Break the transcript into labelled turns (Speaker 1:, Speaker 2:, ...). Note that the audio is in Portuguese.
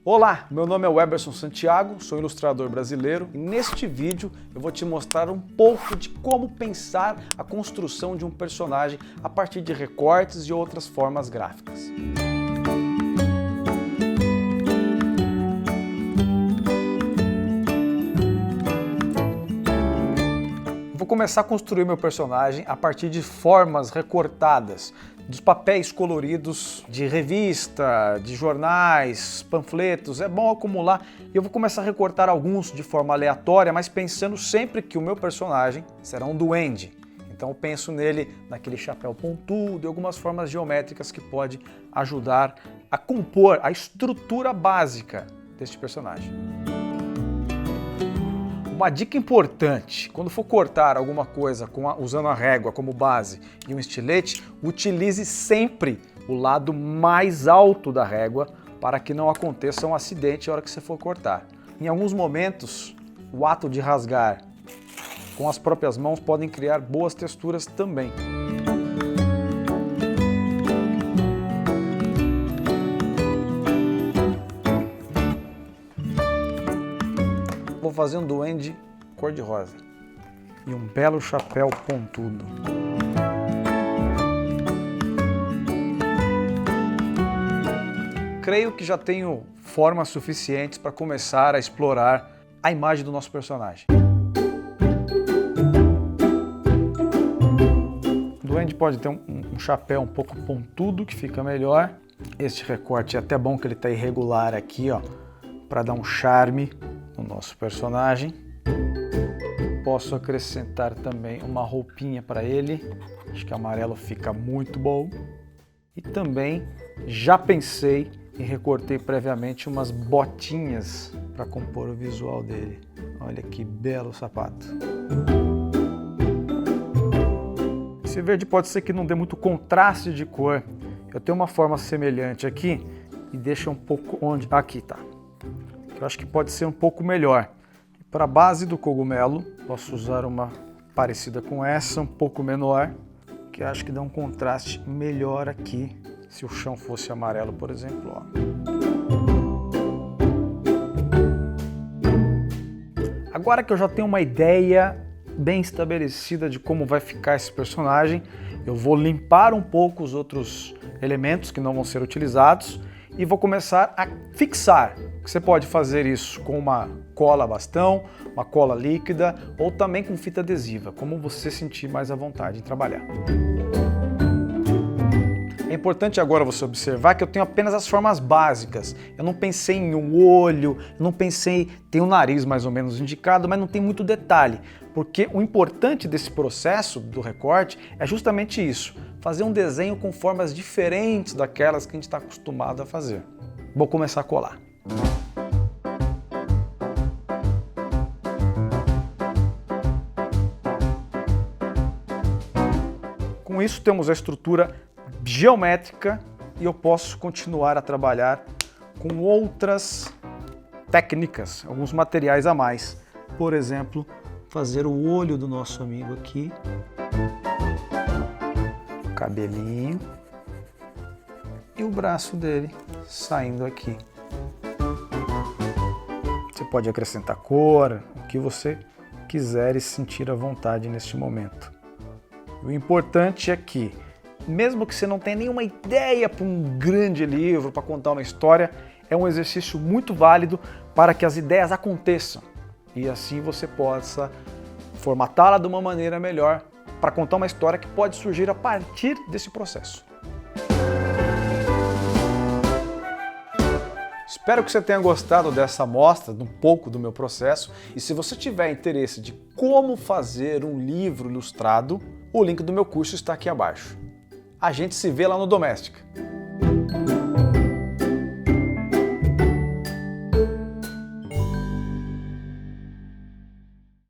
Speaker 1: Olá, meu nome é Weberson Santiago, sou ilustrador brasileiro e neste vídeo eu vou te mostrar um pouco de como pensar a construção de um personagem a partir de recortes e outras formas gráficas. Vou começar a construir meu personagem a partir de formas recortadas, dos papéis coloridos de revista, de jornais, panfletos. É bom acumular e eu vou começar a recortar alguns de forma aleatória, mas pensando sempre que o meu personagem será um duende. Então eu penso nele naquele chapéu pontudo e algumas formas geométricas que pode ajudar a compor a estrutura básica deste personagem. Uma dica importante, quando for cortar alguma coisa usando a régua como base e um estilete, utilize sempre o lado mais alto da régua para que não aconteça um acidente na hora que você for cortar. Em alguns momentos, o ato de rasgar com as próprias mãos podem criar boas texturas também. Vou fazer um duende cor-de-rosa e um belo chapéu pontudo. Creio que já tenho formas suficientes para começar a explorar a imagem do nosso personagem. O duende pode ter um chapéu um pouco pontudo que fica melhor. Este recorte é até bom que ele está irregular aqui, ó, para dar um charme no nosso personagem. Posso acrescentar também uma roupinha para ele, acho que amarelo fica muito bom. E também já pensei e recortei previamente umas botinhas para compor o visual dele. Olha que belo sapato. Esse verde pode ser que não dê muito contraste de cor. Eu tenho uma forma semelhante aqui e deixa um pouco onde... Aqui tá. Eu acho que pode ser um pouco melhor. Para a base do cogumelo, posso usar uma parecida com essa, um pouco menor, que eu acho que dá um contraste melhor aqui, se o chão fosse amarelo, por exemplo. Ó. Agora que eu já tenho uma ideia bem estabelecida de como vai ficar esse personagem, eu vou limpar um pouco os outros elementos que não vão ser utilizados e vou começar a fixar. Você pode fazer isso com uma cola bastão, uma cola líquida ou também com fita adesiva, como você sentir mais à vontade em trabalhar. É importante agora você observar que eu tenho apenas as formas básicas. Eu não pensei em um olho, não pensei, tem um nariz mais ou menos indicado, mas não tem muito detalhe, porque o importante desse processo do recorte é justamente isso, fazer um desenho com formas diferentes daquelas que a gente está acostumado a fazer. Vou começar a colar. Com isso temos a estrutura geométrica e eu posso continuar a trabalhar com outras técnicas, alguns materiais a mais. Por exemplo, fazer o olho do nosso amigo aqui, o cabelinho e o braço dele saindo aqui. Você pode acrescentar cor, o que você quiser e sentir à vontade neste momento. O importante é que, mesmo que você não tenha nenhuma ideia para um grande livro, para contar uma história, é um exercício muito válido para que as ideias aconteçam e assim você possa formatá-la de uma maneira melhor para contar uma história que pode surgir a partir desse processo. Espero que você tenha gostado dessa amostra, de um pouco do meu processo, e se você tiver interesse de como fazer um livro ilustrado, o link do meu curso está aqui abaixo. A gente se vê lá no Doméstica.